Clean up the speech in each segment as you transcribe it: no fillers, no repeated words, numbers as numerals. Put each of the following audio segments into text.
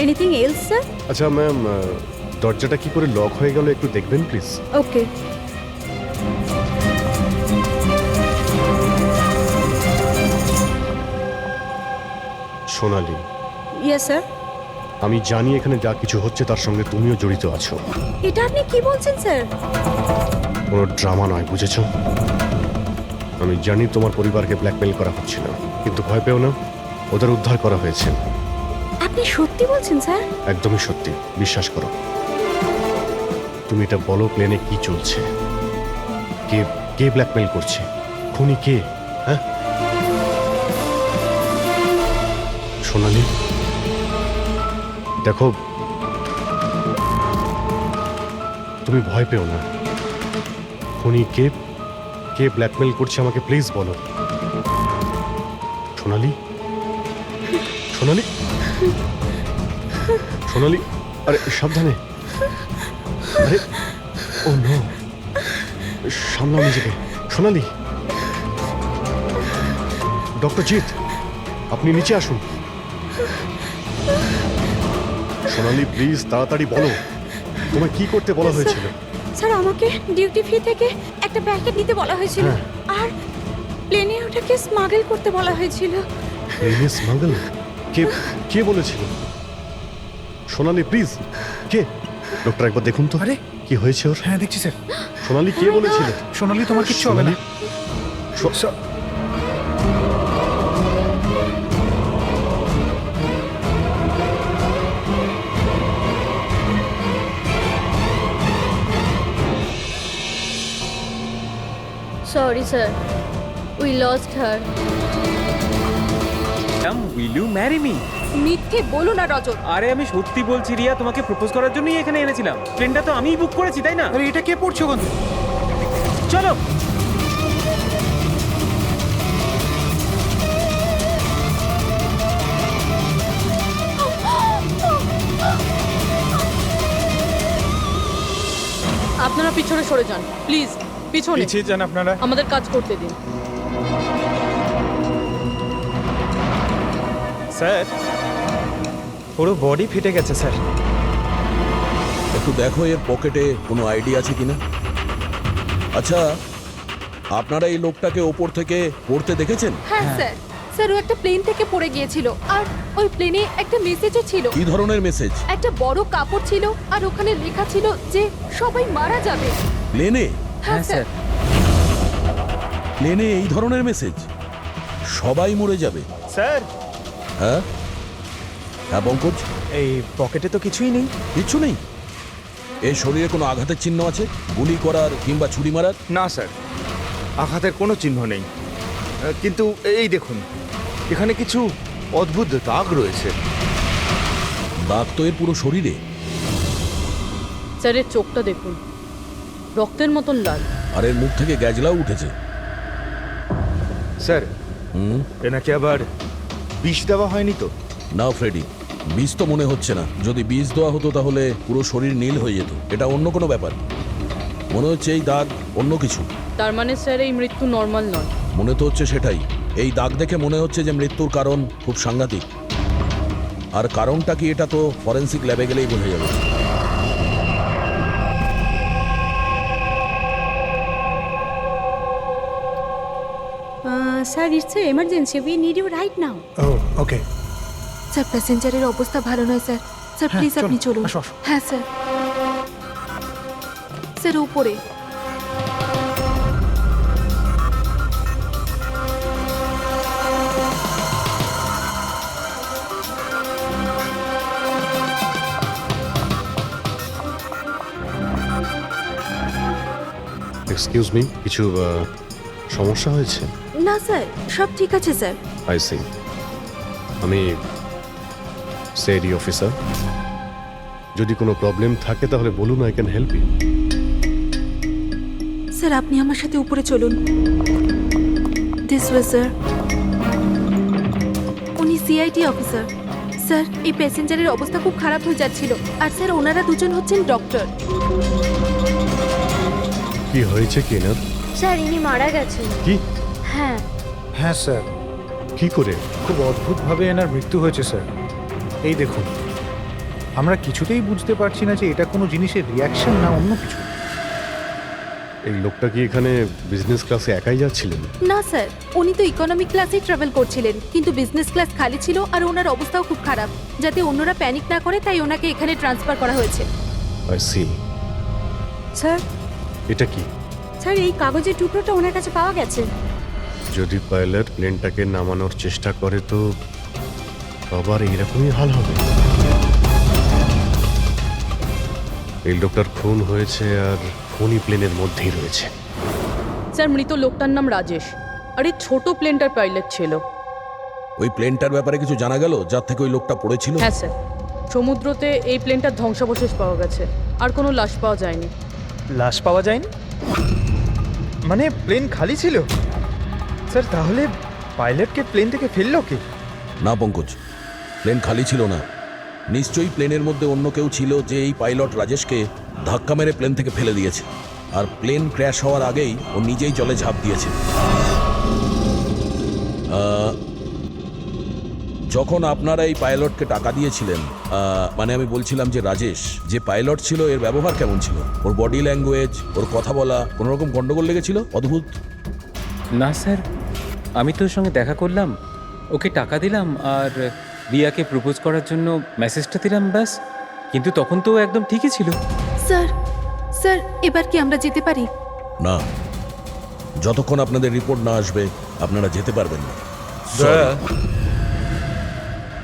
Anything else sir? আচ্ছা ma'am, দরজাটা কি করে লক হয়ে গেল একটু দেখবেন please. Okay. Sonali, yes sir. আমি জানি এখানে যা কিছু হচ্ছে তার সঙ্গে তুমিও জড়িত আছো। এটা আপনি কি বলছেন স্যার? কোনো ড্রামা নয়, বুঝেছ? আমি জানি তোমার পরিবারকে ব্ল্যাকমেল করা হচ্ছিল, কিন্তু ভয় পেও না, ওদের উদ্ধার করা হয়েছে। আপনি সত্যি বলছেন স্যার? একদমই সত্যি, বিশ্বাস করো। তুমি এটা বলো, প্লেনে কি চলছে? কে কে ব্ল্যাকমেল করছে? খুনি কে? হ্যাঁ সোনালি, দেখো, তুমি ভয় পেও না। খুনি কে, কে ব্ল্যাকমেল করছে আমাকে প্লিজ বলো। সোনালি, সোনালি, সোনালি, আরে সাবধানে। আরে ও নো, সামলাও নিজেকে। সোনালি, ডক্টর জিৎ, আপনি নিচে আসুন। সোনালি প্লিজ তাড়াতাড়ি বলো, তোমায় কি করতে বলা হয়েছিল? স্যার আমাকে ডিউটি ফ্রি থেকে একটা প্যাকেট নিতে বলা হয়েছিল, হ্যাঁ। আর প্লেনে ওটাকে স্মাগল করতে বলা হয়েছিল। প্লেনে স্মাগল? কে কে বলেছিল? সোনালি প্লিজ, কে? ডক্টর একবার দেখুন তো। আরে কি হয়েছে ওর? হ্যাঁ দেখছি স্যার। সোনালি কে বলেছিল? সোনালি তোমার কিচ্ছু হবে না। সোনালি, Sorry, sir. We lost her. Will you marry me? মিথ্যে বলো না রজত। আরে আমি সত্যি বলছি রিয়া, তোমাকে প্রপোজ করার জন্যই এখানে এনেছিলাম। প্লেনটা তো আমিই বুক করেছি, তাই না? আরে এটা কে পড়ছো কোন? চলো। আপনারা পিছনে সরে যান প্লিজ, পিছনে। পিছিয়ে যান আপনারা। আমাদের কাজ করতে দিন। স্যার পুরো বডি ফেটে গেছে স্যার। একটু দেখো এর পকেটে কোনো আইডি আছে কিনা। আচ্ছা, আপনারা এই লোকটাকে ওপর থেকে পড়তে দেখেছেন? হ্যাঁ স্যার। স্যার ও একটা প্লেন থেকে পড়ে গিয়েছিল, আর ওই প্লেনে একটা মেসেজও ছিল। কি ধরনের মেসেজ? একটা বড় কাপড় ছিল, আর ওখানে লেখা ছিল যে সবাই মারা যাবে। প্লেনে? হ্যাঁ স্যার। প্লেনে এই ধরনের মেসেজ? সবাই মরে যাবে? স্যার হ্যাঁ হ্যাঁ পঙ্কজ, এই পকেটে তো কিছুই নেই। কিচ্ছু নেই? এর শরীরে কোনো আঘাতের চিহ্ন আছে? গুলি করার কিংবা ছুরি মারার? না স্যার, আঘাতের কোনো চিহ্ন নেই। কিন্তু এই দেখুন, এখানে কিছু অদ্ভুত দাগ রয়েছে। দাগ তো এর পুরো শরীরে। স্যারের চোখটা দেখুন, রক্তের মতন লাল। আর এর মুখ থেকে গ্যাজলাও উঠেছে। স্যার, হুম, এনাকে আবার বিষ দেওয়া হয়নি তো? না ফ্রেডি, বিষ তো মনে হচ্ছে না। যদি বিষ দেওয়া হতো তাহলে পুরো শরীর নীল হয়ে যেত। এটা অন্য কোনো ব্যাপার। মনে হচ্ছে এই দাগ অন্য কিছু। তার মানে স্যার এই মৃত্যু নর্মাল নয়। মনে তো হচ্ছে সেটাই। এই দাগ দেখে মনে হচ্ছে যে মৃত্যুর কারণ খুব সাংঘাতিক। আর কারণটা কি এটা তো ফরেন্সিক ল্যাবে গেলেই বোঝা যাবে। Sir it's emergency, we need you right now. Oh okay. Sir প্যাসেঞ্জারের অবস্থা ভালো নয় স্যার। স্যার হ্যাঁ, প্লিজ আপনি চলুন, চলুন। আসো, আসো। হ্যাঁ স্যার। স্যার উপরে। এক্সকিউজ মি, কিছু সমস্যা হয়েছে? না স্যার, সব ঠিক আছে স্যার। I C. আমি সেডি অফিসার। যদি কোনো প্রবলেম থাকে তাহলে বলুন, I can help you. Sir আপনি আমার সাথে উপরে চলুন। This way sir. উনি সিআইটি অফিসার। স্যার এই প্যাসেঞ্জারের অবস্থা খুব খারাপ হয়ে যাচ্ছিল, আর স্যার ওনারা দুজন হচ্ছেন ডক্টর। কি হয়েছে কি না? স্যার ইনি মারা গেছেন। কি? হ্যাঁ। হ্যাঁ স্যার, কি করে? খুব অদ্ভুতভাবে এনার মৃত্যু হয়েছে স্যার। এই দেখুন, আমরা কিছুতেই বুঝতে পারছি না যে এটা কোনো জিনিসের রিয়াকশন না অন্য কিছু। এই লোকটা কি এখানে বিজনেস ক্লাসে একাই যাচ্ছিলেন? না স্যার, উনি তো ইকোনমিক ক্লাসেই ট্রাভেল করছিলেন, কিন্তু বিজনেস ক্লাস খালি ছিল আর ওনার অবস্থাও খুব খারাপ। যাতে অন্যরা প্যানিক না করে তাই ওনাকে এখানে ট্রান্সফার করা হয়েছে। I C. স্যার, এটা কি? স্যার এই কাগজের টুকরোটা ওনার কাছে পাওয়া গেছে। যদি পাইলট প্লেনটাকে নামানোর চেষ্টা করে তো আবার এইরকমই হাল হবে। এই লোকটার খুন হয়েছে আর খুনি প্লেনের মধ্যেই রয়েছে। স্যার মৃত লোকটার নাম রাজেশ, আর এই ছোট প্লেনটার পাইলট ছিল। ওই প্লেনটার ব্যাপারে কিছু জানা গেল যার থেকে ওই লোকটা পড়েছিল? হ্যাঁ স্যার, সমুদ্রতে এই প্লেনটার ধ্বংসাবশেষ পাওয়া গেছে, আর কোনো লাশ পাওয়া যায়নি। লাশ পাওয়া যায়নি মানে প্লেন খালি ছিল? স্যার তাহলে পাইলটকে প্লেন থেকে ফেললো কে? না পঙ্কজ, প্লেন খালি ছিল না। নিশ্চয়ই প্লেনের মধ্যে অন্য কেউ ছিল যে এই পাইলট রাজেশকে ধাক্কা মেরে প্লেন থেকে ফেলে দিয়েছে, আর প্লেন ক্র্যাশ হওয়ার আগেই ও নিজেই জলে ঝাঁপ দিয়েছে। যখন আপনারা এই পাইলটকে টাকা দিয়েছিলেন, মানে আমি বলছিলাম যে রাজেশ যে পাইলট ছিল এর ব্যবহার কেমন ছিল? ওর বডি ল্যাঙ্গুয়েজ, ওর কথা বলা, কোনো রকম গন্ডগোল লেগেছিল? অদ্ভুত। না স্যার, আমি তোর সঙ্গে দেখা করলাম, ওকে টাকা দিলাম আর রিয়াকে প্রপোজ করার জন্য মেসেজটা দিলাম, ব্যাস। কিন্তু তখন তো ও একদম ঠিকই ছিল। স্যার, স্যার এবার কি আমরা যেতে পারি? না, যতক্ষণ আপনাদের রিপোর্ট না আসবে আপনারা যেতে পারবেন না।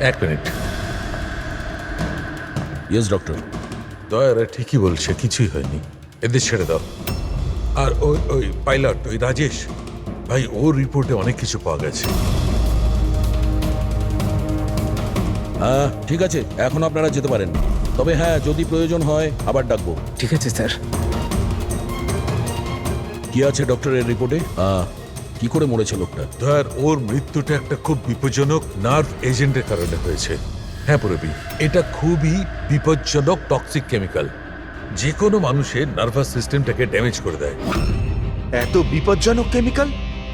এক মিনিট। Yes doctor. দয়ারা ঠিকই বলছে, কিছুই হয়নি, এদের ছেড়ে দাও। আর ওই ওই পাইলট, ওই রাজেশ ভাই, ওর রিপোর্টে অনেক কিছু পাওয়া গেছে। হ্যাঁ ঠিক আছে, এখন আপনারা যেতে পারেন। তবে হ্যাঁ, যদি প্রয়োজন হয় আবার ডাকবো। ঠিক আছে স্যার। কি আছে ডক্টরের রিপোর্টে? কি করে মরেছে লোকটা? দয়ার, ওর মৃত্যুটা একটা খুব বিপজ্জনক নার্ভ এজেন্টের কারণে হয়েছে। হ্যাঁ পুরবি, এটা খুবই বিপজ্জনক টক্সিক কেমিক্যাল, যে কোনো মানুষের নার্ভাস সিস্টেমটাকে ড্যামেজ করে দেয়। এত বিপজ্জনক কেমিক্যাল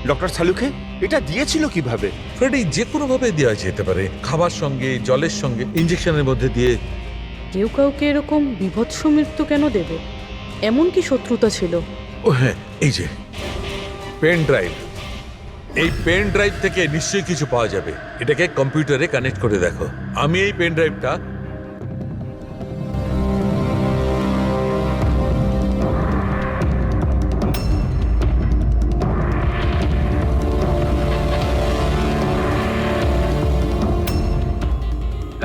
ডক্টর সালুকে এটা দিয়েছিল কিভাবে? ফ্রেডি, যে কোনো ভাবে দেওয়া যেতে পারে, খাবার সঙ্গে, জলের সঙ্গে, ইঞ্জেকশনের মধ্যে দিয়ে। কেউ কাউকে এরকম বিভৎস মৃত্যু কেন দেবে? এমন কি শত্রুতা ছিল? ও হ্যাঁ, এই যে পেন ড্রাইভ, এই পেন ড্রাইভ থেকে নিশ্চয়ই কিছু পাওয়া যাবে। এটাকে কম্পিউটারে কানেক্ট করে দেখো। আমি এই পেন ড্রাইভটা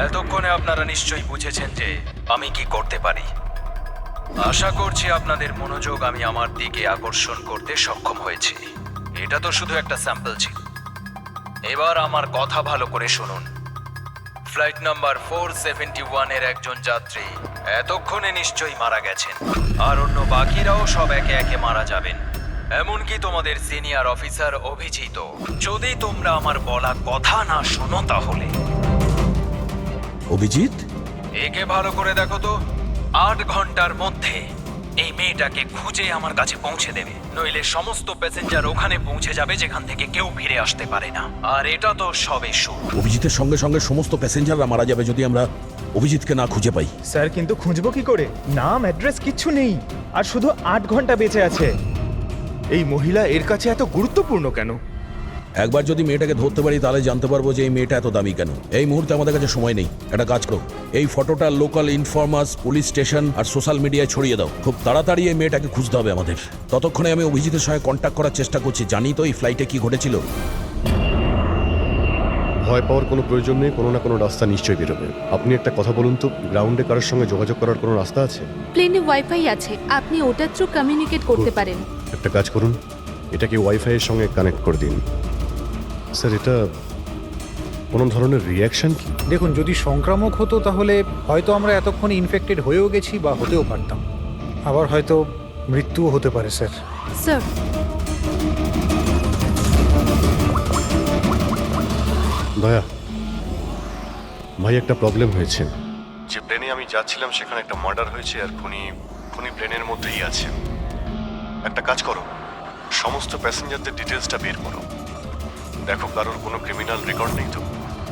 এতক্ষণে আপনারা নিশ্চয়ই বুঝেছেন যে আমি কি করতে পারি। আশা করছি আপনাদের মনোযোগ আমি আমার দিকে আকর্ষণ করতে সক্ষম হয়েছি। এটা তো শুধু একটা স্যাম্পল ছিল। এবার আমার কথা ভালো করে শুনুন। ফ্লাইট নাম্বার 471 এর একজন যাত্রী এতক্ষণে নিশ্চয়ই মারা গেছেন, আর অন্য বাকিরাও সব একে একে মারা যাবেন, এমনকি তোমাদের সিনিয়র অফিসার অভিজিৎ। যদি তোমরা আমার বলা কথা না শোনো তাহলে। অভিজিৎ, একে ভালো করে দেখো তো। 8 ঘন্টার মধ্যে এই মেয়েটাকে খুঁজে আমার কাছে পৌঁছে দেবে, নইলে সমস্ত প্যাসেঞ্জার ওখানে পৌঁছে যাবে যেখান থেকে কেউ ফিরে আসতে পারে না। আর এটা তো সবে শুরু। অভিজিতের সঙ্গে সঙ্গে সমস্ত প্যাসেঞ্জাররা মারা যাবে যদি আমরা অভিজিৎকে না খুঁজে পাই। স্যার কিন্তু খুঁজবো কি করে? নাম অ্যাড্রেস কিচ্ছু নেই, আর শুধু 8 ঘন্টা বেঁচে আছে। এই মহিলা এর কাছে এত গুরুত্বপূর্ণ কেন? একবার যদি মেয়েটাকে ধরতে পারি তাহলে জানতে পারবো যে এই মেয়েটা এত দামি কেন। এই মুহূর্তে আমাদের কাছে সময় নেই। একটা কাজ করো, এই ফটোটা লোকাল ইনফরমার্স, পুলিশ স্টেশন আর সোশ্যাল মিডিয়ায় ছড়িয়ে দাও। খুব তাড়াতাড়ি এই মেয়েটাকে খুঁজতে হবে আমাদের। ততক্ষণে আমি অভিজিতের সঙ্গে কন্ট্যাক্ট করার চেষ্টা করছি। জানি তো এই ফ্লাইটে কি ঘটেছিল। ভয় পাওয়ার কোনো প্রয়োজন নেই, কোনো না কোনো রাস্তা নিশ্চয়ই বেরোবে। আপনি একটা কথা বলুন তো, গ্রাউন্ডে কারোর সঙ্গে যোগাযোগ করার কোনো রাস্তা আছে? প্লেনে ওয়াইফাই আছে, আপনি ওটার থ্রু কমিউনিকেট করতে পারেন। একটা কাজ করুন, এটাকে ওয়াইফাই এর সঙ্গে কানেক্ট করে দিন। স্যার, এটা কোনো ধরনের রিয়াকশন কি? দেখুন, যদি সংক্রামক হতো তাহলে হয়তো আমরা এতক্ষণে ইনফেক্টেড হয়েও গেছি বা হতেও পারতাম। আবার হয়তো মৃত্যুও হতে পারে স্যার। স্যার, দয়া ভাই, একটা প্রবলেম হয়েছে। যে প্লেনে আমি যাচ্ছিলাম সেখানে একটা মার্ডার হয়েছে, আর খুনি প্লেনের মধ্যেই আছে। একটা কাজ করো, সমস্ত প্যাসেঞ্জারদের ডিটেলসটা বের করো। দেখো কারোর কোনো ক্রিমিনাল রেকর্ড নেই তো।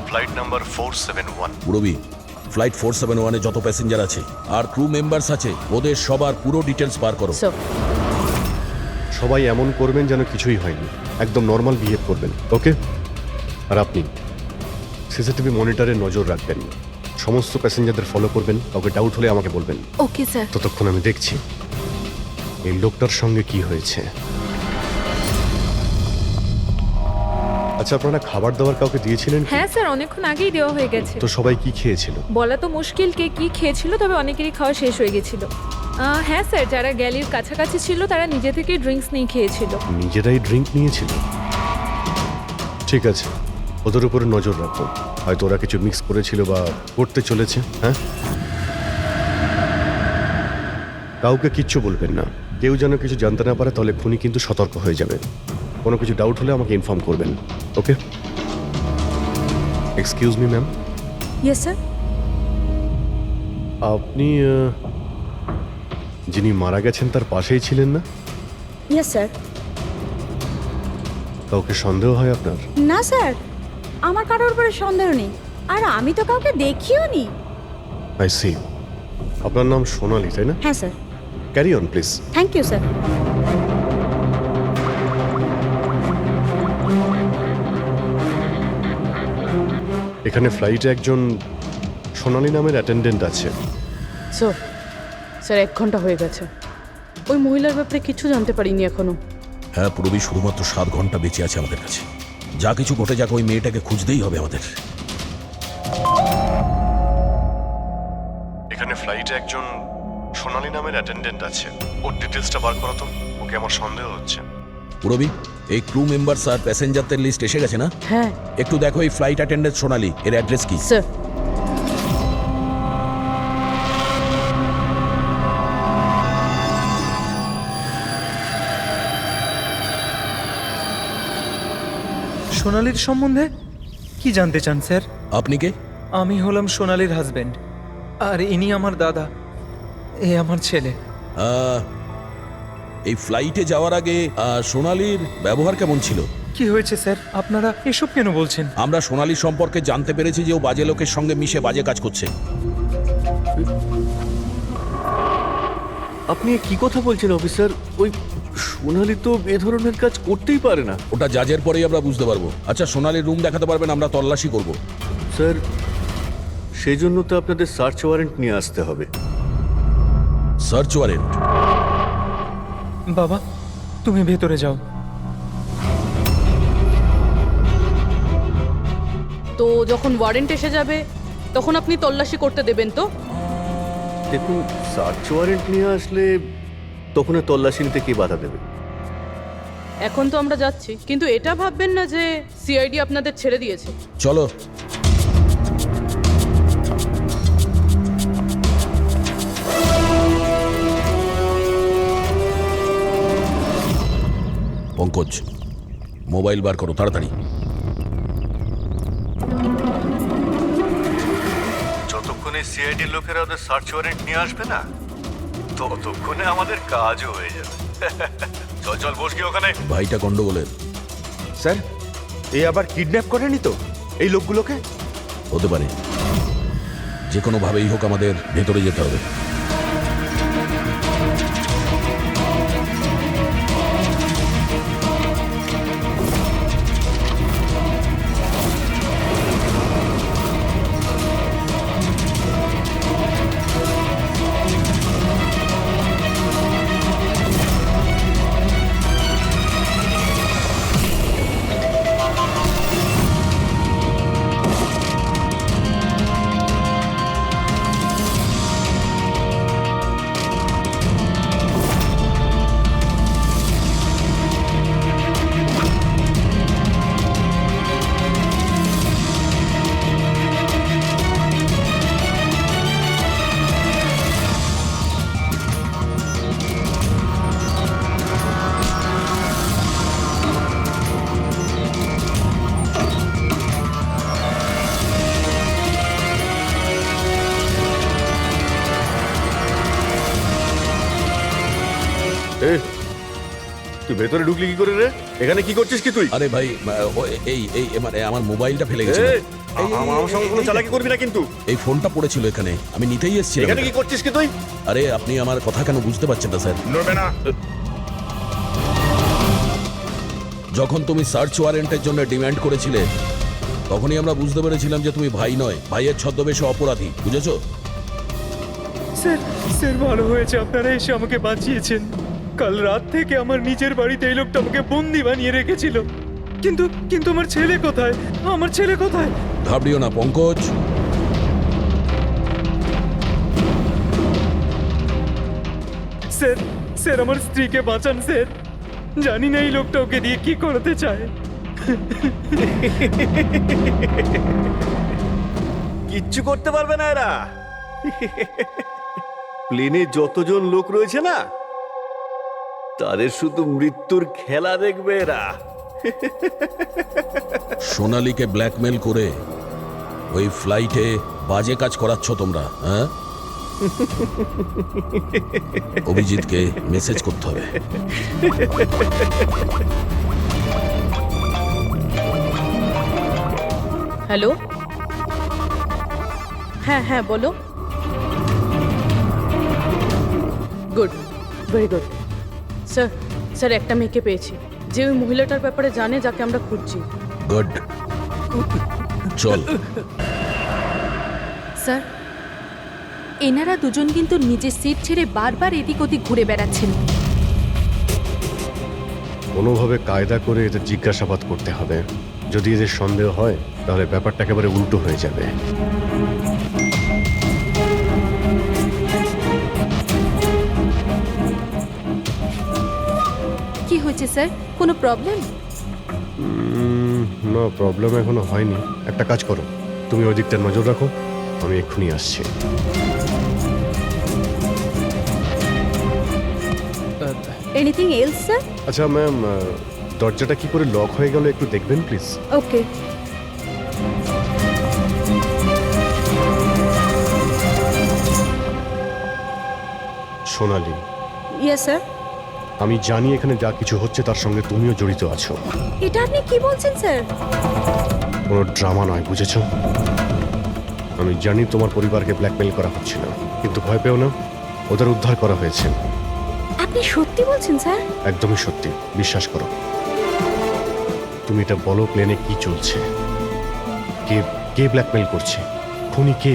Flight number 471। পুরবি, ফ্লাইট 471-এ যত প্যাসেঞ্জার আছে আর ক্রু মেম্বার্স আছে ওদের সবার পুরো ডিটেলস বার করো। স্যার সবাই এমন করবেন যেন কিছুই হয়নি, একদম নর্মাল বিহেভ করবেন, ওকে? আর আপনি সিসিটিভি মনিটরে নজর রাখবেন, সমস্ত প্যাসেঞ্জারদের ফলো করবেন, কাউকে ডাউট হলে আমাকে বলবেন। Okay sir. ততক্ষণ আমি দেখছি এই লোকটার সঙ্গে কি হয়েছে। আচ্ছা, আপনারা খাবার দাবার কাউকে দিয়েছিলেন কি? হ্যাঁ স্যার, অনেকক্ষণ আগেই দেওয়া হয়ে গেছে। তো সবাই কি খেয়েছিল? বলা তো মুশকিল কে কি খেয়েছিল, তবে অনেকেরই খাওয়া শেষ হয়ে গেছিল। হ্যাঁ স্যার, যারা গ্যালির কাছাকাছি ছিল তারা নিজে থেকে ড্রিঙ্কস নিয়ে খেয়েছিল। নিজেরাই ড্রিঙ্ক নিয়েছিল? ঠিক আছে, ওদের উপরে নজর রাখো, হয়তো ওরা কিছু মিক্স করেছিল বা করতে চলেছে। হ্যাঁ, কাউকে কিচ্ছু বলবেন না, কেউ যেন কিছু জানতে না পারে, তাহলে খুনি কিন্তু সতর্ক হয়ে যাবে। কোনো কিছু ডাউট হলে আমাকে ইনফর্ম করবেন, okay? Excuse me ma'am. Yes sir. আপনি যিনি মারা গেছেন তার পাশেই ছিলেন না? Yes sir. কাউকে সন্দেহ হয় আপনার? না স্যার, আমার কারোর উপরে সন্দেহ নেই, আর আমি তো কাউকে দেখিও নি। I see. আপনার নাম সোনালি, তাই না? হ্যাঁ sir. Carry on please. Thank you sir. এখানে ফ্লাইটে একজন সোনালি নামের অ্যাটেন্ডেন্ট আছে। স্যার, স্যার 1 ঘন্টা হয়ে গেছে, ওই মহিলার ব্যাপারে কিছু জানতে পারিনি এখনো। হ্যাঁ পুরবী, শুধুমাত্র 7 ঘন্টা বেঁচে আছে আমাদের কাছে। যা কিছু ঘটে যাক, ওই মেয়েটাকে খুঁজতেই হবে আমাদের। এখানে ফ্লাইটে একজন সোনালি নামের অ্যাটেন্ডেন্ট আছে, ওর ডিটেলসটা বার করো তো, ওকে আমার সন্দেহ হচ্ছে। পুরবী, এই ক্রু মেম্বার্স আর প্যাসেঞ্জারদের লিস্ট এসে গেছে না? হ্যাঁ একটু দেখো এই ফ্লাইট অ্যাটেন্ডেন্ট সোনালি, এর অ্যাড্রেস কি? স্যার। সোনালির সম্বন্ধে কি জানতে চান স্যার? আপনি কে? আমি হলাম সোনালির হাজবেন্ড, আর ইনি আমার দাদা, এ আমার ছেলে। এই ফ্লাইটে যাওয়ার আগে সোনালির ব্যবহার কেমন ছিল? কি হয়েছে স্যার, আপনারা এসব কেন বলছেন? আমরা সোনালির সম্পর্কে জানতে পেরেছি যে ও বাজে লোকের সঙ্গে মিশে বাজে কাজ করছে। আপনি কি কথা বলছেন অফিসার? ওই সোনালি তো এ ধরনের কাজ করতেই পারে না। ওটা জাজের পরেই আমরা বুঝতে পারবো। আচ্ছা, সোনালির রুম দেখাতে পারবেন? আমরা তল্লাশি করব। স্যার, সেই জন্য তো আপনাদের সার্চ ওয়ারেন্ট নিয়ে আসতে হবে। Search warrant? বাবা, তুমি ভেতরে যাও। তো যখন ওয়ারেন্ট এসে যাবে তখন আপনি তল্লাশি করতে দেবেন তো? দেখুন, সার্চ ওয়ারেন্ট নিয়ে আসলে তখন তল্লাশি নিতে কে বাধা দেবে? এখন তো আমরা যাচ্ছি, কিন্তু এটা ভাববেন না যে সিআইডি আপনাদের ছেড়ে দিয়েছে। চলো। পঙ্কজ, মোবাইল বার করো তাড়াতাড়ি। যতক্ষণে সিআইডির লোকেরা ওদের সার্চ ওয়ারেন্ট নিয়ে আসবে না, ততক্ষণে আমাদের কাজও হয়ে যাবে। চল চল, বস গিয়ে ওখানে। ভাইটা গন্ডগোলের। স্যার, এ আবার কিডন্যাপ করেনি তো এই লোকগুলোকে? হতে পারে, যে কোনো ভাবেই হোক আমাদের ভেতরে যেতে হবে। তুই ভেতরে ঢুকলি কি করে রে? এখানে কি করছিস কি তুই? আরে ভাই এই মানে আমার মোবাইলটা ফেলে গেছে। আমার সঙ্গে কোনো চালাকি করবি না কিন্তু। এই ফোনটা পড়েছিল এখানে, আমি নিতেই এসেছিলাম। এখানে কি করছিস কি তুই? আরে আপনি আমার কথা কেন বুঝতে পারছেন না স্যার? নড়বে না। যখন তুমি সার্চ ওয়ারেন্টের জন্য ডিমান্ড করেছিলে তখনই আমরা বুঝতে পেরেছিলাম যে তুমি ভাই নয়, ভাইয়ের ছদ্মবেশে অপরাধী, বুঝেছো? স্যার স্যার ভালো হয়েছে আপনারা এসে আমাকে বাঁচিয়েছেন। কাল রাত থেকে আমার নিজের বাড়িতে এই লোকটা আমাকে বন্দি বানিয়ে রেখেছিল। কিন্তু কিন্তু আমার ছেলে কোথায়? আমার ছেলে কোথায়? ঘাবড়িও না পঙ্কজ। স্যার স্যার আমার স্ত্রীকে বাঁচান স্যার। জানি না এই লোকটা ওকে দিয়ে কি করতে চায়। কিচ্ছু করতে পারবে না এরা। প্লেনে যতজন লোক রয়েছে না, তাদের শুধু মৃত্যুর খেলা দেখবে এরা। সোনালীকে ব্ল্যাকমেল করে ওই ফ্লাইটে বাজে কাজ করাচ্ছ তোমরা, হ্যাঁ? অভিজিৎকে মেসেজ করতে হবে। হ্যালো, হ্যাঁ হ্যাঁ বলো। Good, very good. Sir sir একটা মেয়েকে পেয়েছি যে ওই মহিলাটার ব্যাপারে জানে যাকে আমরা খুঁজছি। গুড, চল। স্যার, এনারা দুজন কিন্তু নিজের সিট ছেড়ে বারবার এদিক ওদিক ঘুরে বেড়াচ্ছেন। কোনোভাবে কায়দা করে এদের জিজ্ঞাসাবাদ করতে হবে। যদি এদের সন্দেহ হয় তাহলে ব্যাপারটা একেবারে উল্টো হয়ে যাবে। কি হয়েছে স্যার? কোনো প্রবলেম? না, প্রবলেম এখনো হয়নি। একটা কাজ করো, তুমি ওই দিকটা নজর রাখো, আমি এক্ষুনি আসছি। Anything else sir? আচ্ছা ম্যাম, দরজাটা কি করে লক হয়ে গেল একটু দেখবেন please? Okay. Sonali, yes sir. আমি জানি এখানে যা কিছু হচ্ছে তার সঙ্গে তুমিও জড়িত আছো। এটা আপনি কি বলছেন স্যার? কোনো ড্রামা নয়, বুঝেছো? আমি জানি তোমার পরিবারকে ব্ল্যাকমেল করা হচ্ছিল, কিন্তু ভয় পেও না, ওদের উদ্ধার করা হয়েছে। আপনি সত্যি বলছেন স্যার? একদমই সত্যি, বিশ্বাস করো। তুমি এটা বলো, প্লেনে কি চলছে? কে কে ব্ল্যাকমেল করছে? খুনি কে?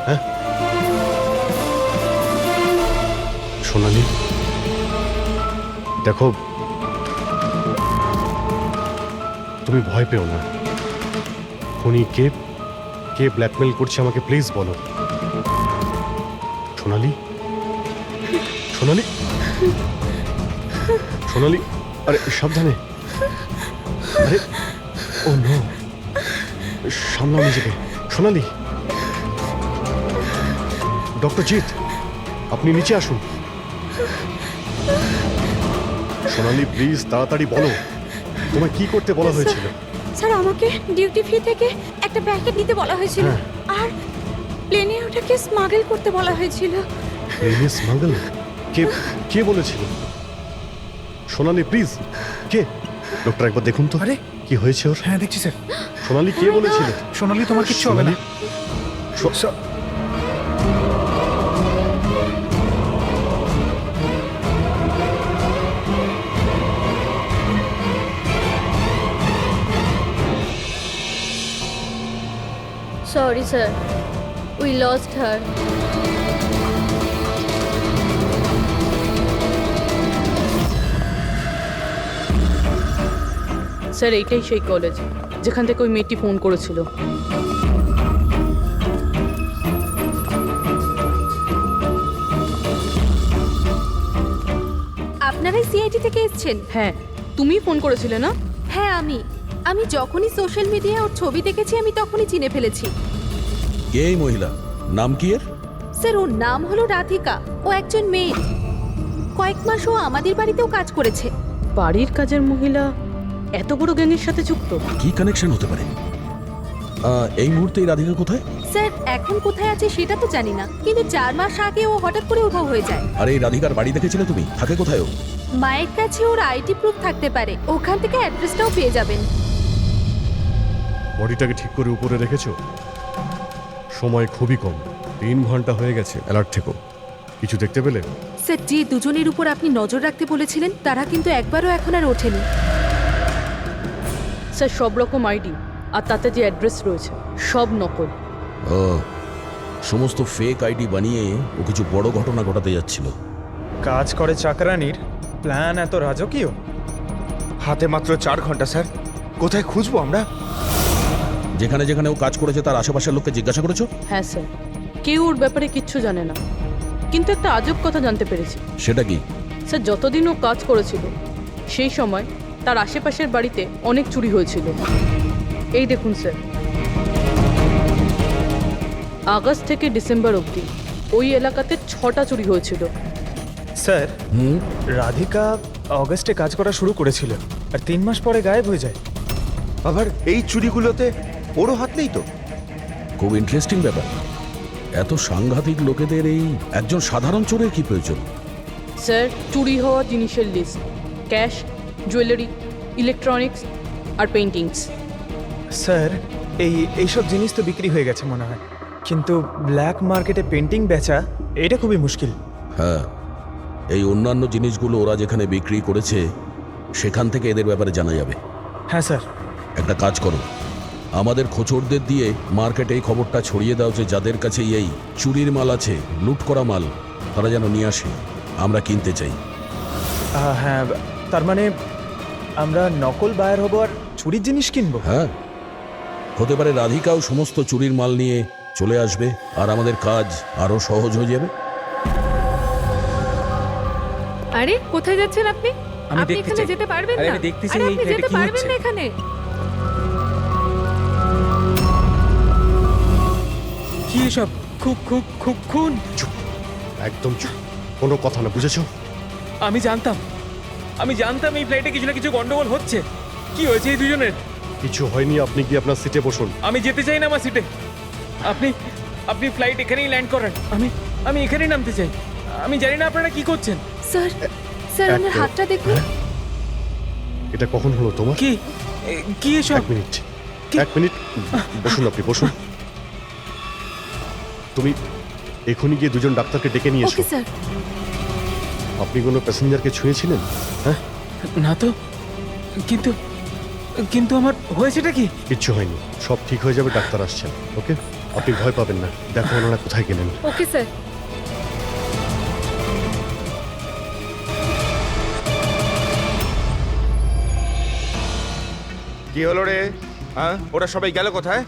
হ্যাঁ সোনালী, দেখো তুমি ভয় পেও না। খুনি কে? কে ব্ল্যাকমেল করছে আমাকে প্লিজ বলো। সোনালী, সোনালী, সোনালী, আরে সাবধানে। আরে ও নো, সামলাও নিজেকে। সোনালী, ডক্টর জিৎ, আপনি নিচে আসুন। সোনালী প্লিজ তাড়াতাড়ি বলো, তোমায় কি করতে বলা হয়েছিল? স্যার আমাকে ডিউটি ফ্রি থেকে একটা প্যাকেট নিতে বলা হয়েছিল, আর প্লেনে ওটাকে স্মাগল করতে বলা হয়েছিল। প্লেনে স্মাগল? কে কে বলেছিল? সোনালী প্লিজ, কে? ডক্টর একবার দেখুন তো। আরে কি হয়েছে ওর? হ্যাঁ দেখছি স্যার। সোনালী কে বলেছিল? সোনালী তোমার কিচ্ছু হবে না। Sorry, sir. We lost her. Sir এইটাই সেই কলেজ যেখান থেকে ওই মেয়েটি ফোন করেছিল। আপনারাই সিআইডি থেকে এসেছেন? হ্যাঁ, তুমি ফোন করেছিলে না? হ্যাঁ আমি যখনই সোশ্যাল মিডিয়ায় ওর ছবি দেখেছি আমি তখনই চিনে ফেলেছি। কে এই মহিলা? নাম কি এর? স্যার ওর নাম হলো রাধিকা। ও একজন মেয়ে। কয়েক মাস ও আমাদের বাড়িতেও কাজ করেছে। বাড়ির কাজের মহিলা এত বড় গ্যাংয়ের সাথে যুক্ত? কি কানেকশন হতে পারে? এই মুহূর্তে এই রাধিকা কোথায়? স্যার এখন কোথায় আছে সেটা তো জানি না, কিন্তু 4 মাস আগে ও হঠাৎ করে উধাও হয়ে যায়। আরে এই রাধিকার বাড়ি দেখেছিলে তুমি? থাকে কোথায় ও? মায়ের কাছে ওর আইডি প্রুফ থাকতে পারে, ওখান থেকে অ্যাড্রেসটাও পেয়ে যাবেন। বডিটাকে ঠিক করে উপরে রেখেছো? সময় খুবই কম, 3 ঘন্টা হয়ে গেছে। অ্যালার্ট থেকো। কিছু দেখতে পেলে? স্যার, যে দুজনের উপর আপনি নজর রাখতে বলেছিলেন তারা কিন্তু একবারও এখন আর ওঠেনি। স্যার সব রকম আইডি আর তাতে যে অ্যাড্রেস রয়েছে সব নকল। ও, সমস্ত ফেক আইডি বানিয়ে ও কিছু বড় ঘটনা ঘটাতে যাচ্ছিল। কাজ করে চাকরানির প্ল্যান এত রাজকীয়। হাতে মাত্র 4 ঘন্টা স্যার, কোথায় খুঁজবো আমরা? যেখানে যেখানে ও কাজ করেছে তার আশেপাশের লোককে জিজ্ঞাসা করেছো? হ্যাঁ স্যার, কেউ ওর ব্যাপারে কিচ্ছু জানে না, কিন্তু একটা আজব কথা জানতে পেরেছি। সেটা কি? স্যার যতদিন ও কাজ করেছিল সেই সময় তার আশেপাশের বাড়িতে অনেক চুরি হয়েছিল। এই দেখুন স্যার, আগস্ট থেকে ডিসেম্বর অবধি ওই এলাকাতে 6টা চুরি হয়েছিল। স্যার, রাধিকা অগস্টে কাজ করা শুরু করেছিল আর 3 মাস পরে গায়েব হয়ে যায়। আবার এই চুরিগুলোতে ওরও হাত নেই তো? খুব ইন্টারেস্টিং ব্যাপার। এত সাংঘাতিক লোকেদের এই একজন সাধারণ চোরের কি প্রয়োজন? স্যার, চুরি হওয়া জিনিসের লিস্ট: ক্যাশ, জুয়েলারি, ইলেকট্রনিক্স আর পেইন্টিংস। স্যার, এইসব জিনিস তো বিক্রি হয়ে গেছে মনে হয়, কিন্তু ব্ল্যাক মার্কেটে পেন্টিং বেচা এটা খুবই মুশকিল। হ্যাঁ, এই অন্যান্য জিনিসগুলো ওরা যেখানে বিক্রি করেছে সেখান থেকে এদের ব্যাপারে জানা যাবে। হ্যাঁ স্যার। একটা কাজ করো, আমাদের খোঁচরদের দিয়ে মার্কেটে এই খবরটা ছড়িয়ে দাও যে যাদের কাছে এই চুরির মাল আছে, লুট করা মাল, তারা যেন নিয়ে আসে, আমরা কিনতে চাই। হ্যাঁ, তার মানে আমরা নকল বায়ার হব আর চুরির জিনিস কিনবো? হ্যাঁ, হতে পারে রাধিকাও সমস্ত চুরির মাল নিয়ে চলে আসবে আর আমাদের কাজ আরো সহজ হয়ে যাবে। আরে কোথায় যাচ্ছেন আপনি? আমি আপনি দেখতে এখানে চাই। যেতে পারবেন আরে না। আমি দেখতে চাই আরে এই আপনি ফ্ল্যাটে যেতে কি পারবেন হচ্ছে। না এখানে। কি এসব? খুব খুব খুব খুন। চুপ, একদম চুপ, কোনো কথা না, বুঝেছো? আমি জানতাম এই ফ্লাইটে কিছু না কিছু গন্ডগোল হচ্ছে। কি হয়েছে এই দুজনের? কিছু হয়নি, আপনি কি আপনার সিটে বসুন। আমি যেতে চাই না আমার সিটে। আপনি ফ্লাইট এখানেই ল্যান্ড করেন। আমি এখানেই নামতে চাই। আমি জানি না আপনারা কি করছেন। স্যার, স্যার ওনার হাতটা দেখুন। এটা কখন হলো তোমার? কি এসব? 1 মিনিট, 1 মিনিট, বসুন, আপনি বসুন। তুমি এখনই গিয়ে দুজন ডাক্তারকে ডেকে নিয়ে এসো। Okay sir. আপনি কোনো প্যাসেঞ্জারকে ছুঁয়েছিলেন? হ্যাঁ, না তো, কিন্তু আমার হয়েছেটা কি? কিচ্ছু হয়নি, সব ঠিক হয়ে যাবে, ডাক্তার আসছেন। ওকে, আপনি ভয় পাবেন না। দেখো ওনারা কোথায় গেলেন। Okay sir. কি হলো রে? হ্যাঁ, ওরা সবাই গেল কোথায়?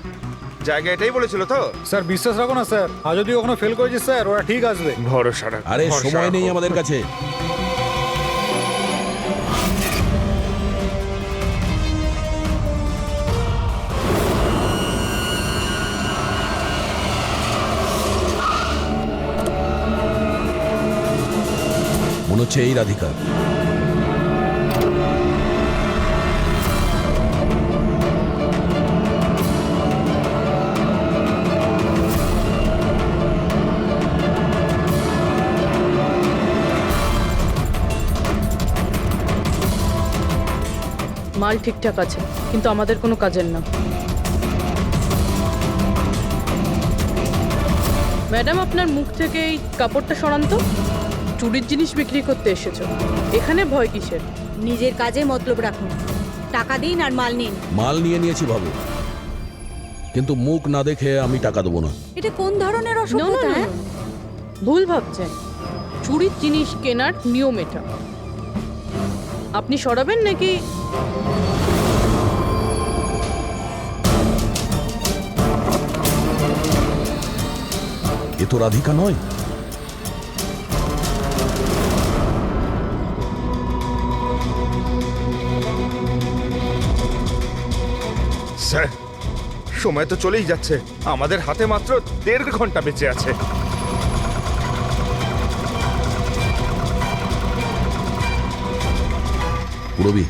জায়গা এটাই বলেছিল তো? স্যার বিশ্বাস রাখো না স্যার, আর যদি কখনো ফেল করেছি স্যার ওরা ঠিক আসবে। ভরসা রাখো। আরে সময় নেই আমাদের কাছে। মনে হচ্ছে এই রাধিকা। মাল ঠিকঠাক আছে, কিন্তু আমাদের কোনো কাজের না। ম্যাডাম, আপনার মুখ থেকে এই কাপড়টা সরান তো। চুরির জিনিস বিক্রি করতে এসেছো, এখানে ভয় কিসের? নিজের কাজে মতলব রাখুন, টাকা দিন আর মাল নিন। মাল নিয়ে নিয়েছি ভাবো, কিন্তু মুখ না দেখে আমি টাকা দেবো না। এটা কোন ধরনের No, no, অসভ্যতা? no, no. ভুল ভাবছেন। চুরির জিনিস কেনার নিয়ম এটা। আপনি সরাবেন নাকি? এ তো রাধিকা নয়। স্যার, সময় তো চলেই যাচ্ছে, আমাদের হাতে মাত্র 1.5 ঘন্টা বেঁচে আছে। পুরবি,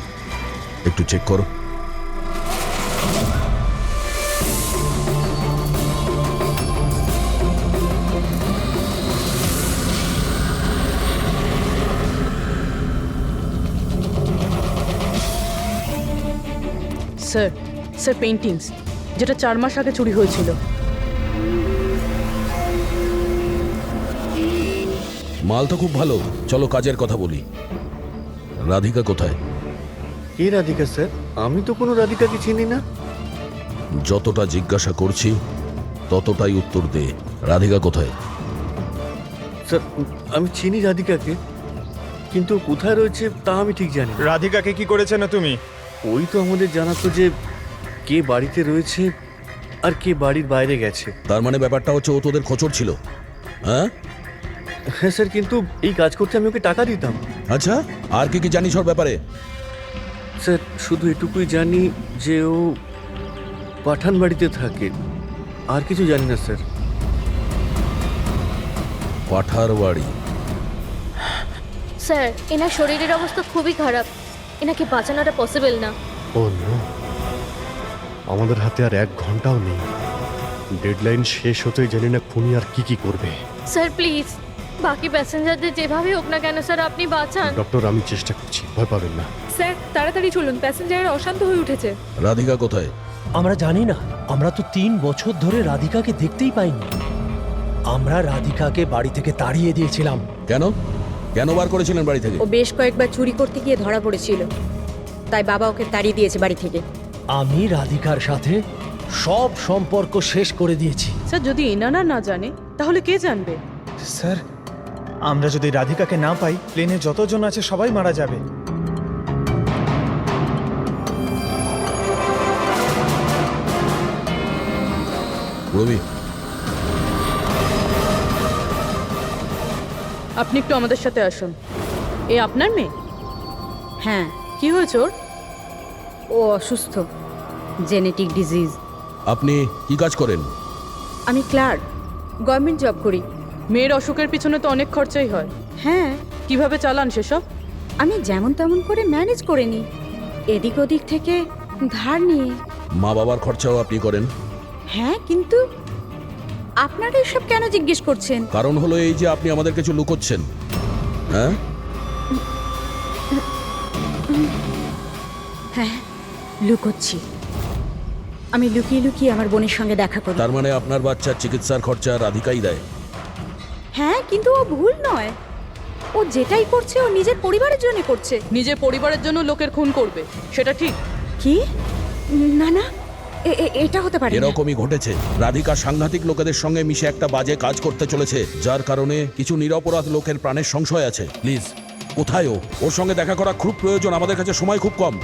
একটু চেক করো। স্যার স্যার পেন্টিংস, যেটা 4 মাস আগে চুরি হয়েছিল। মাল তো খুব ভালো, চলো কাজের কথা বলি। রাধিকা কোথায়? কে রাধিকা স্যার? আমি তো কোনো রাধিকাকে চিনি না। যতটা জিজ্ঞাসা করছি ততটাই উত্তর দে। রাধিকা কোথায়? স্যার আমি চিনি রাধিকাকে, কিন্তু কোথায় রয়েছে তা আমি ঠিক জানি না। রাধিকাকে কি করেছে না তুমি? ওই তো আমাদের জানাতো যে কে বাড়িতে রয়েছে আর কে বাড়ির বাইরে গেছে। তার মানে ব্যাপারটা হচ্ছে ও তোদের খোঁচর ছিল, হ্যাঁ? হ্যাঁ স্যার, কিন্তু এই কাজ করতে আমি ওকে টাকা দিতাম। আচ্ছা, আর কি কি জানিস ওর ব্যাপারে? স্যার শুধু এটুকুই জানি যে ও পাঠান বাড়িতে থাকে, আর কিছু জানি না স্যার। পাঠার বাড়ি? স্যার এনার শরীরের অবস্থা খুবই খারাপ, এনাকে বাঁচানোটা পসিবল না। ও নো, আমাদের হাতে আর 1 ঘন্টাও নেই। ডেডলাইন শেষ হতেই জানি না খুনি আর কি করবে। স্যার প্লিজ বাকি প্যাসেঞ্জারদের যেভাবে হোক না কেন স্যার আপনি বাঁচান। ডক্টর আমি চেষ্টা করছি, ভয় পাবেন না। স্যার তাড়াতাড়ি চলুন, প্যাসেঞ্জাররা অশান্ত হয়ে উঠেছে। রাধিকা কোথায়? আমরা জানি না, আমরা তো 3 বছর ধরে রাধিকাকে দেখতেই পাইনি। আমরা রাধিকাকে বাড়ি থেকে তাড়িয়ে দিয়েছিলাম। কেন কেন বার করেছিলেন বাড়ি থেকে? ও বেশ কয়েকবার চুরি করতে গিয়ে ধরা পড়েছিল, তাই বাবা ওকে তাড়িয়ে দিয়েছে বাড়ি থেকে। আমি রাধিকার সাথে সব সম্পর্ক শেষ করে দিয়েছি। স্যার যদি এনারা না জানে তাহলে কে জানবে? স্যার আমরা যদি রাধিকাকে না পাই, প্লেনে যতজন আছে সবাই মারা যাবে। রবি, আপনি একটু আমাদের সাথে আসুন। এ আপনার মেয়ে? হ্যাঁ, কি হয়েছে ওর? ও অসুস্থ, জেনেটিক ডিজিজ। আপনি কি কাজ করেন? আমি ক্লার্ক, গভর্নমেন্ট জব করি। মেয়ের অসুখের পিছনে তো অনেক খরচাই হয়। হ্যাঁ, কিভাবে চালান সেসব? আমি যেমন তেমন করে ম্যানেজ করে নিই, এদিক ওদিক থেকে ধার নিয়ে। মা বাবার খরচাও আপনি করেন? হ্যাঁ, কিন্তু আপনারা এসব কেন জিজ্ঞেস করছেন? কারণ হলো এই যে আপনি আমাদের কিছু লুকোচ্ছেন, হ্যাঁ? হ্যাঁ, লুকোচ্ছি। আমি লুকিয়ে লুকিয়ে আমার বোনের সঙ্গে দেখা করি। তার মানে আপনার বাচ্চার চিকিৎসার খরচা রাধিকাই দেয়? হ্যাঁ, কিন্তু ও ভুল নয়। ও যেটাই করছে ও নিজের পরিবারের জন্য করছে। নিজের পরিবারের জন্য লোকের খুন করবে, সেটা ঠিক? কি? না না, এটা হতে পারে না। এরকমই ঘটেছে। রাধিকা সাংঘাতিক লোকেদের সঙ্গে মিশে একটা বাজে কাজ করতে চলেছে, যার কারণে কিছু নিরপরাধ লোকের প্রাণের সংশয় আছে। প্লিজ, কোথায় ও? ওর সঙ্গে দেখা করা খুব প্রয়োজন, আমাদের কাছে সময় খুব কম।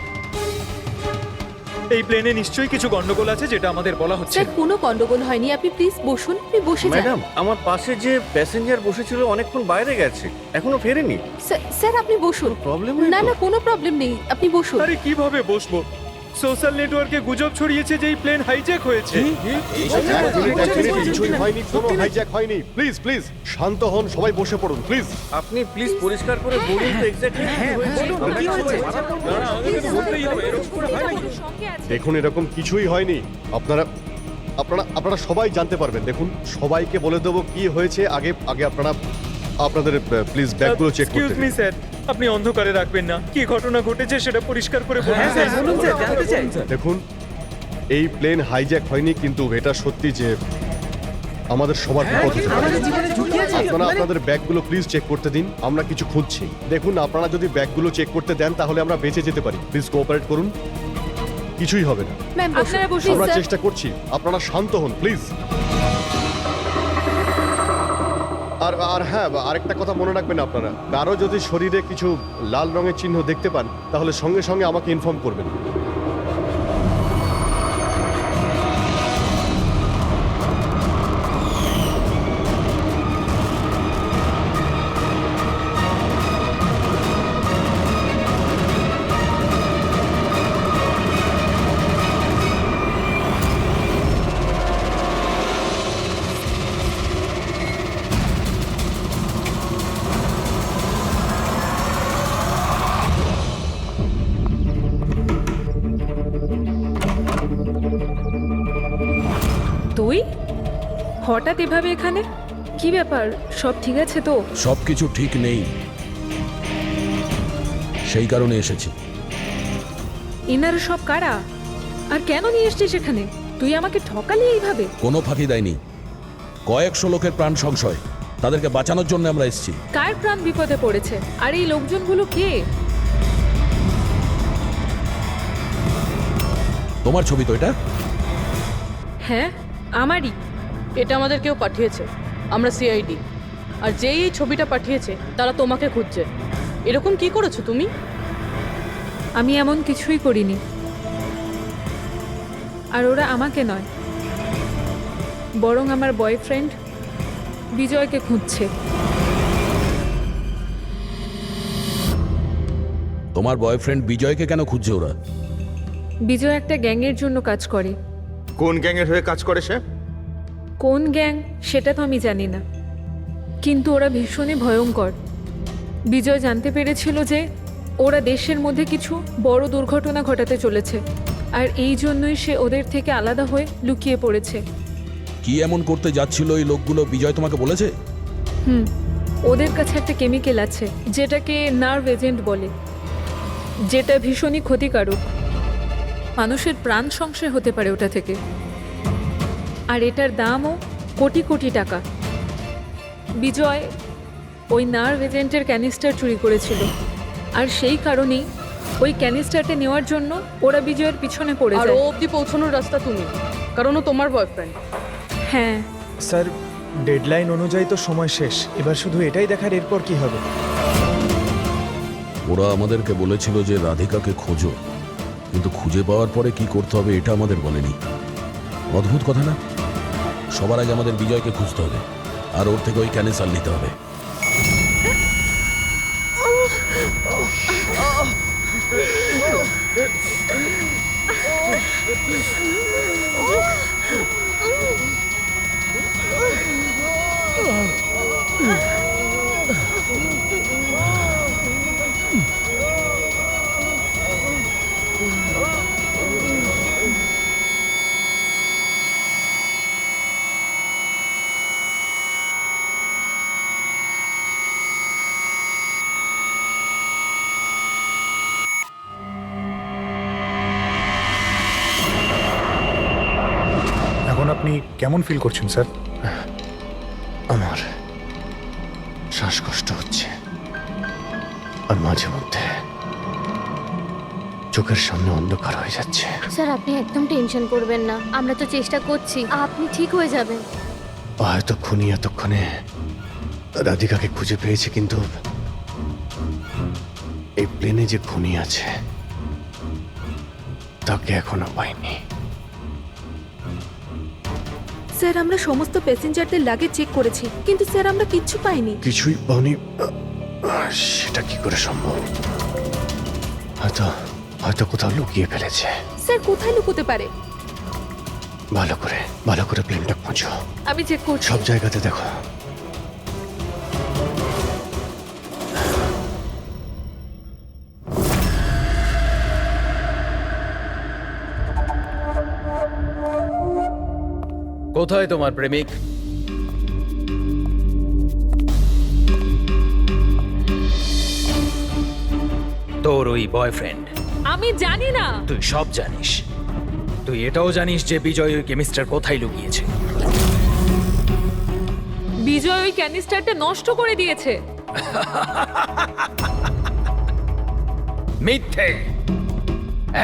এই প্লেনে নিশ্চয়ই কিছু গন্ডগোল আছে যেটা আমাদের বলা হচ্ছে। স্যার কোনো গন্ডগোল হয়নি, আপনি প্লিজ বসুন, আপনি বসে যান। ম্যাডাম, আমার পাশে যে প্যাসেঞ্জার বসেছিল অনেকক্ষণ বাইরে গেছে, এখনো ফেরেনি। স্যার আপনি বসুন। প্রবলেম না না, কোনো প্রবলেম নেই, আপনি বসুন। আরে কিভাবে বসবো? সোশ্যাল নেটওয়ার্কে গুজব ছড়িয়েছে যে এই প্লেন হাইজ্যাক হয়েছে। কিছুই হয়নি, কোনো হাইজ্যাক হয়নি। প্লিজ প্লিজ শান্ত হন, সবাই বসে পড়ুন প্লিজ। আপনি প্লিজ পরিষ্কার করে বলুন তো এক্স্যাক্টলি কি হয়েছে। দেখুন এরকম কিছুই হয়নি। আপনারা আপনারা আপনারা সবাই জানতে পারবেন। দেখুন সবাইকে বলে দেবো কি হয়েছে। আগে আগে আপনারা আপনাদের প্লিজ ব্যাগগুলো চেক করতে এক্সকিউজ মি স্যার, আপনি অন্ধকারে রাখবেন না। কি ঘটনা ঘটেছে সেটা পরিষ্কার করে বলুন স্যার। দেখুন এই প্লেন হাইজ্যাক হয়নি, কিন্তু এটা সত্যি যে আমাদের সবার বিপদ হতে পারে। আপনারা আপনাদের ব্যাগগুলো প্লিজ চেক করতে দিন, আমরা কিছু খুঁজছি। দেখুন আপনারা যদি ব্যাগগুলো চেক করতে দেন তাহলে আমরা বেঁচে যেতে পারি। প্লিজ কোঅপারেট করুন, কিছুই হবে না। ম্যাম আপনারা বসুন আমরা স্যার। চেষ্টা করছি, আপনারা শান্ত হন প্লিজ। আর আর হ্যাঁ, আরেকটা কথা মনে রাখবেন, আপনারা কারো যদি শরীরে কিছু লাল রঙের চিহ্ন দেখতে পান তাহলে সঙ্গে সঙ্গে আমাকে ইনফর্ম করবেন। তুই হঠাৎ এভাবে এখানে? কি ব্যাপার, সব ঠিক আছে তো? সবকিছু ঠিক নেই, সেই কারণে এসেছি। এনারা সব কারা? আর কেন নিয়ে এসছিস এখানে? তুই আমাকে ঠকালি এইভাবে? কোনো ফাঁকি দেয়নি, কয়েকশো লোকের প্রাণ সংশয়, তাদেরকে বাঁচানোর জন্য আমরা এসেছি। কার প্রাণ বিপদে পড়েছে? আর এই লোকজনগুলো কে? তোমার ছবি তো এটা? হ্যাঁ, আমারই। এটা আমাদের কেউ পাঠিয়েছে, আমরা সিআইডি। আর যেই এই ছবিটা পাঠিয়েছে তারা তোমাকে খুঁজছে। এরকম কি করেছো তুমি? আমি এমন কিছুই করিনি। আর ওরা আমাকে নয়, বরং আমার বয়ফ্রেন্ড বিজয়কে খুঁজছে। তোমার বয়ফ্রেন্ড বিজয়কে কেন খুঁজছে ওরা? বিজয় একটা গ্যাংয়ের জন্য কাজ করে। কোন গ্যাংয়ের হয়ে কাজ করে সে? কোন গ্যাং সেটা তো আমি জানি না, কিন্তু ওরা ভীষণই ভয়ঙ্কর। বিজয় জানতে পেরেছিল যে ওরা দেশের মধ্যে কিছু বড় দুর্ঘটনা ঘটাতে চলেছে, আর এই জন্যই সে ওদের থেকে আলাদা হয়ে লুকিয়ে পড়েছে। কি এমন করতে যাচ্ছিল এই লোকগুলো বিজয় তোমাকে বলেছে? ওদের কাছে একটা কেমিক্যাল আছে যেটাকে নার্ভ এজেন্ট বলে, যেটা ভীষণই ক্ষতিকারক। মানুষের প্রাণ সংশয় হতে পারে ওটা থেকে, আর এটার দামও কোটি কোটি টাকা। বিজয় ওই নার্ভ এজেন্টের ক্যানিস্টার চুরি করেছিল, আর সেই কারণেই ওই ক্যানিস্টারটা নেওয়ার জন্য ওরা বিজয়ের পিছনে পড়ে আর যায়। ও অবধি পৌঁছানোর রাস্তা তুমি, কারণ ও তোমার বয়ফ্রেন্ড। হ্যাঁ স্যার, ডেডলাইন অনুযায়ী তো সময় শেষ, এবার শুধু এটাই দেখার এরপর কি হবে। ওরা আমাদেরকে বলেছিল যে রাধিকাকে খোঁজো, কিন্তু খুঁজে পাওয়ার পরে কি করতে হবে এটা আমাদের বলেনি। অদ্ভুত কথা না? সবার আগে আমাদের বিজয়কে খুঁজতে হবে, আর ওর থেকে ওই ক্যানেসার নিতে হবে। এখন আপনি কেমন ফিল করছেন স্যার? আমার শ্বাসকষ্ট হচ্ছে, আর মাঝে মধ্যে চোখের সামনে অন্ধকার হয়ে যাচ্ছে। স্যার আপনি একদম টেনশন করবেন না, আমরা তো চেষ্টা করছি, আপনি ঠিক হয়ে যাবেন। হয়তো খুনি এতক্ষণে রাধিকাকে খুঁজে পেয়েছে, কিন্তু এই প্লেনে যে খুনি আছে তাকে এখনো পাইনি। স্যার, আমরা সমস্ত প্যাসেঞ্জারদের লাগেজ চেক করেছি, কিন্তু স্যার আমরা কিচ্ছু পাইনি। কিছুই পাওনি? সেটা কি করে সম্ভব? হয়তো হয়তো কোথাও লুকিয়ে ফেলেছে। স্যার, কোথায় লুকোতে পারে? ভালো করে প্লেনটা খোঁজো। আমি চেক করছি। সব জায়গাতে দেখো। কোথায় তোমার প্রেমিক? তোর ওই বয়ফ্রেন্ড? আমি জানি না। তুই সব জানিস। তুই এটাও জানিস যে বিজয় ওই কেমিস্টার কোথায় লুকিয়েছে। বিজয় ওই ক্যানিস্টারটা নষ্ট করে দিয়েছে। মিথ্যে,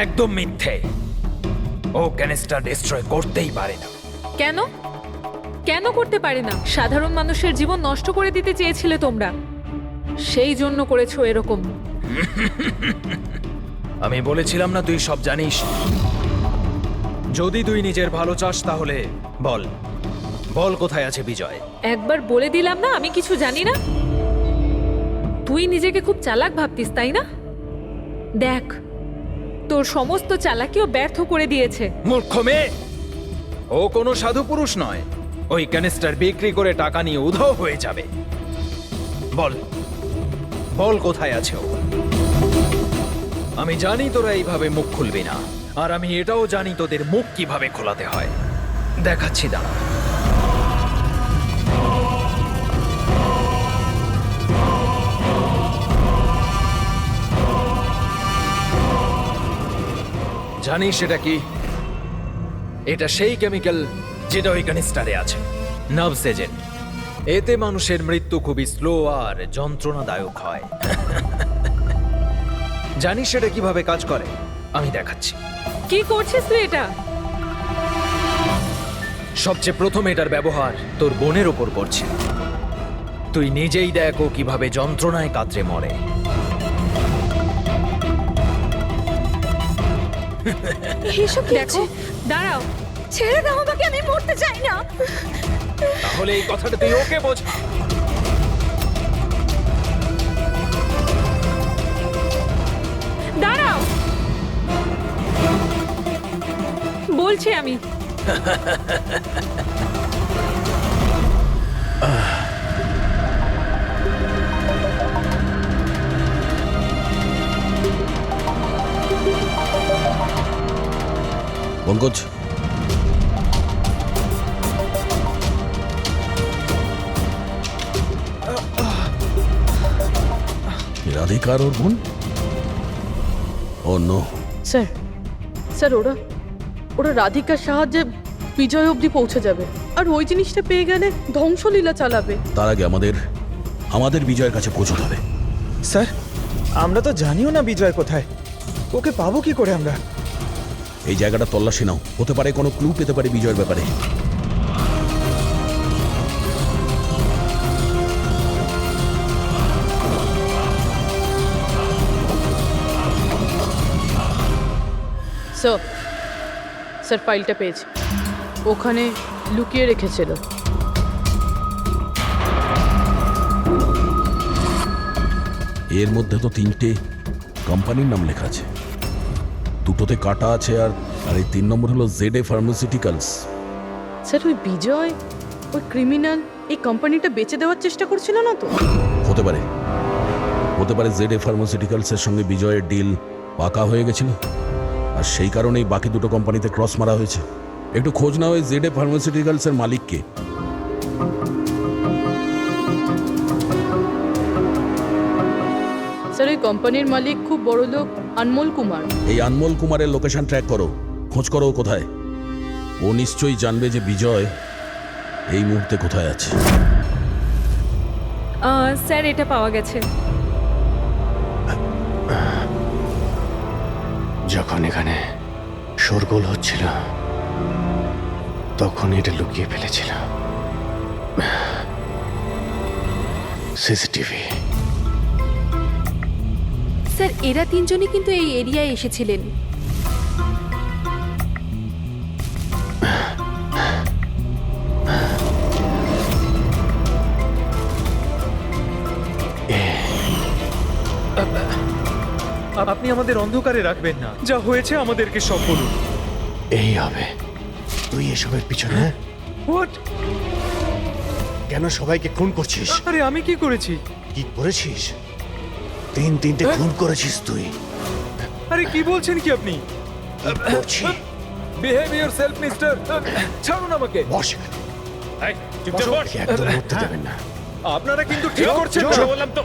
একদম মিথ্যে। ও ক্যানিস্টার ডিস্ট্রয় করতেই পারে না। কেন? কেন করতে পারে না? সাধারণ মানুষের জীবন নষ্ট করে দিতে চেয়েছিলে তোমরা, সেই জন্য করেছো এরকম। আমি বলেছিলাম না তুই সব জানিস? যদি তুই নিজের ভালো চাস তাহলে বল, বল কোথায় আছে বিজয়? একবার বলে দিলাম না আমি কিছু জানি না। তুই নিজেকে খুব চালাক ভাবতিস, তাই না? দেখ, তোর সমস্ত চালাকিও ব্যর্থ করে দিয়েছে। মূর্খ মেয়ে! ও কোনো সাধু পুরুষ নয়। ওই ক্যানিস্টার বিক্রি করে টাকা নিয়ে উধাও হয়ে যাবে। বল, বল কোথায় আছে ও? আমি জানি তোরা এইভাবে মুখ খুলবি না, আর আমি এটাও জানি তোদের মুখ কিভাবে খোলাতে হয়। দেখাচ্ছি, দাঁড়া। জানিস এটা কি? এটা সেই কেমিক্যাল যেটা ওই কানিস্টারে আছে, নার্ভস এজেন্ট। এতে মানুষের মৃত্যু খুবই স্লো আর যন্ত্রণাদায়ক হয়। জানিস সেটা কিভাবে কাজ করে? আমি দেখাচ্ছি। কি করছিস তুই এটা? সবচেয়ে প্রথম এটার ব্যবহার তোর বোনের ওপর করছে। তুই নিজেই দেখ ও কিভাবে যন্ত্রণায় কাতরে মরে। এসব কি দেখো, দাঁড়াও। ছেড়ে দাও আমাকে, আমি মরতে চাই না। তাহলে এই কথাটা তুই ওকে বোঝা। দাঁড়াও, বলছি আমি। পঙ্কজ, রাধিকার ওর বোন? ও নো। স্যার, স্যার ওরা ওরা রাধিকার সাহায্যে বিজয় অবধি পৌঁছে যাবে, আর ওই জিনিসটা পেয়ে গেলে ধ্বংসলীলা চালাবে। তার আগে আমাদের বিজয়ের কাছে পৌঁছতে হবে। স্যার, আমরা তো জানিও না বিজয় কোথায়। ওকে পাবো কি করে আমরা? এই জায়গাটা তল্লাশি নাও, হতে পারে কোনো ক্লু পেতে পারে বিজয়ের ব্যাপারে। স্যার, স্যার ফাইলটা পেয়েছি, ওখানে লুকিয়ে রেখেছিল। এর মধ্যে তো 3টে কোম্পানির নাম লেখা আছে, দুটোতে কাটা আছে, আর এই 3 নম্বর হলো ZA ফার্মাসিউটিক্যালস। স্যার ওই বিজয়, ওই ক্রিমিনাল এই কোম্পানিটা বেচে দেওয়ার চেষ্টা করছিল না তো? হতে পারে ZA ফার্মাসিউটিক্যালসের সঙ্গে বিজয়ের ডিল পাকা হয়ে গেছিল, আর সেই কারণেই বাকি দুটো কোম্পানিতে ক্রস মারা হয়েছে। একটু খোঁজ নাও ওই ZA ফার্মাসিউটিক্যালসের মালিককে। স্যার ওই কোম্পানির মালিক খুব বড় লোক আনমোল কুমার। এই আনমোল কুমারের লোকেশন ট্র্যাক করো, খোঁজ করো ও কোথায়। ও নিশ্চয়ই জানবে যে বিজয় এই মুহূর্তে কোথায় আছে। স্যার এটা পাওয়া গেছে। যখন এখানে শোরগোল হচ্ছিল তখন এটা লুকিয়ে ফেলেছিল। সিসিটিভি। স্যার এরা তিনজনই কিন্তু এই এরিয়ায় এসেছিলেন। আপনি আমাদের অন্ধকারে রাখবেন না, যা হয়েছে আমাদেরকে সব বলুন। এই হবে। তুই এসবের পিছনে? হোয়াট? কেন সবাইকে খুন করছিস? আরে আমি কি করেছি? কি করেছিস? 3-3টে খুন করেছিস তুই। আরে কি বলছেন কি আপনি? Behave yourself mister. ছাড়ুন আমাকে। বস। এই চুপচাপ বস। একদম উঠতে দেবেন না। আপনারা কিন্তু ঠিক করছেন না। বললাম তো।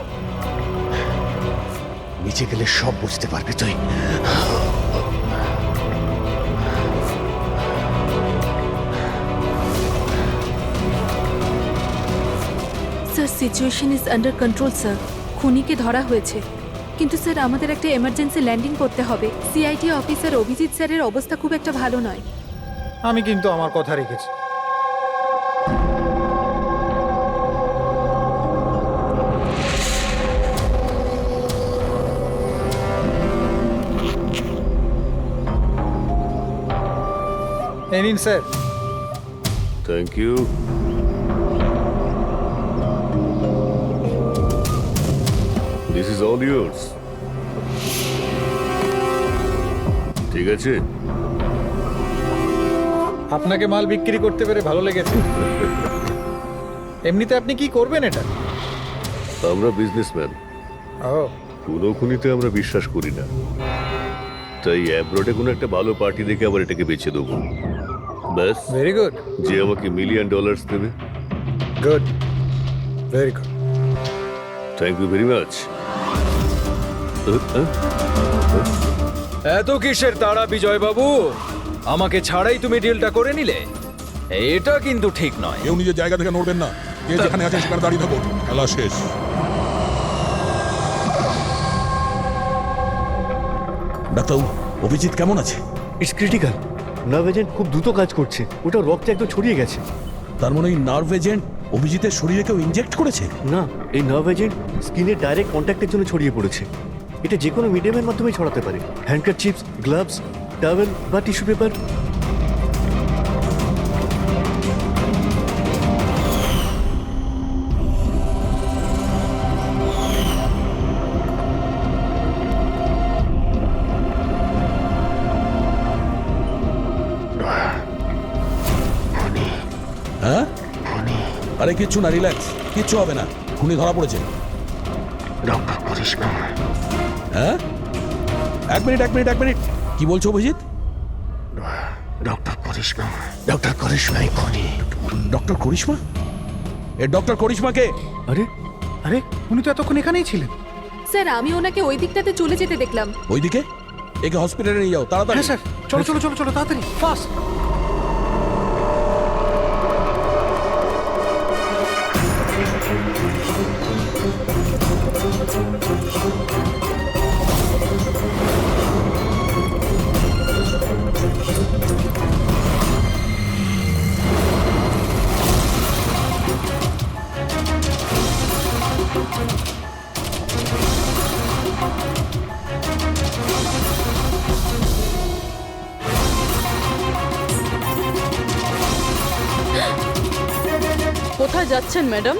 নিচে গেলে সব বুঝতে পারবি তুই। Sir situation is under control sir. খুনিকে ধরা হয়েছে, কিন্তু স্যার আমাদের একটা এমার্জেন্সি ল্যান্ডিং করতে হবে। সিআইডি অফিসার অভিজিৎ স্যারের অবস্থা খুব একটা ভালো নয়। আমি কিন্তু আমার কথা রেখেছি। এই নিন sir. Thank you. This is all yours. ঠিক আছে। আপনাকে মাল বিক্রি করতে পেরে ভালো লেগেছে। এমনিতে আপনি কি করবেন এটা? আমরা বিজনেসম্যান, ও কোনো খুনিতে আমরা বিশ্বাস করি না, তাই অ্যাব্রোডে কোনো একটা ভালো পার্টি দেখে আবার এটাকে বেচে দেবো। ব্যাস। Very good. যে আমাকে $1 মিলিয়ন দেবে। Good, very good. Thank you very much. এত কিসের তাড়া বিজয় বাবু? আমাকে ছাড়াই তুমি ডিলটা করে নিলে? এটা কিন্তু ঠিক নয়। কেউ নিজের জায়গা থেকে নড়বেন না, যে যেখানে আছে সেখানে দাঁড়িয়ে থাকুন, খেলা শেষ। ডাক্তারবাবু, অভিজিৎ কেমন আছে? It's critical. নার্ভ এজেন্ট খুব দ্রুত কাজ করছে, ওটা রক্তে একদম ছড়িয়ে গেছে। তার মানে ওই নার্ভ এজেন্ট অভিজিতের শরীরে কেউ ইনজেক্ট করেছে? না, এই নার্ভ এজেন্ট স্কিনের ডাইরেক্ট কন্ট্যাক্টের জন্য ছড়িয়ে পড়েছে। এটা যে কোনো মিডিয়ামের মাধ্যমে ছড়াতে পারে। হ্যান্ডকারচিপস, গ্লাভস, টাওয়েল বা টিস্যু পেপার। হ্যাঁ, আরে কিচ্ছু না, রিল্যাক্স, কিচ্ছু হবে না। খুনি ধরা পড়েছে। ডক্টর করিশ্মা। হ্যাঁ, এক মিনিট, কি বলছো অভিজিৎ? ডক্টর করিশ্মা। ডক্টর করিশ্মাই খুনি। ডক্টর করিশ্মা? এ ডক্টর করিশ্মাকে? আরে আরে, উনি তো এতক্ষণ এখানেই ছিলেন। স্যার আমি ওনাকে ওই দিকটাতে চলে যেতে দেখলাম। ওইদিকে? একে হসপিটালে নিয়ে যাও তাড়াতাড়ি। হ্যাঁ স্যার, চলো চলো চলো চলো তাড়াতাড়ি, ফাস্ট। কোথায় যাচ্ছেন ম্যাডাম?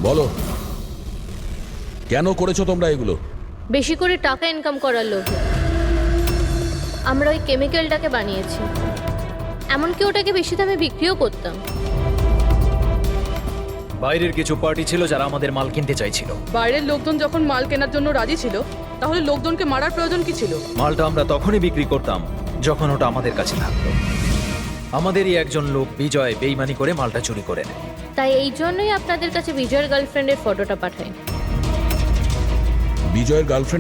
বলো, কেন করেছো তোমরা এগুলো? বেশি করে টাকা ইনকাম করার লোভে আমরা ওই কেমিক্যালটাকে বানিয়েছি। এমনকি ওটাকে বেশি দামে বিক্রিও করতাম। বাইরের কিছু পার্টি ছিল যারা আমাদের মাল কিনতে চাইছিল। বাইরের লোকজন যখন মাল কেনার জন্য রাজি ছিল, তাহলে লোকজনকে মারার প্রয়োজন কি ছিল? মালটা আমরা তখনই বিক্রি করতাম যখন ওটা আমাদের কাছে থাকতো। আমাদেরই একজন লোক বিজয় বেইমানি করে মালটা চুরি করে নেয়। তাই এই জন্যই আপনাদের কাছে বিজয়ের গার্লফ্রেন্ডের ফটোটা পাঠাই। বিজয়ের গার্লফ্রেন্ড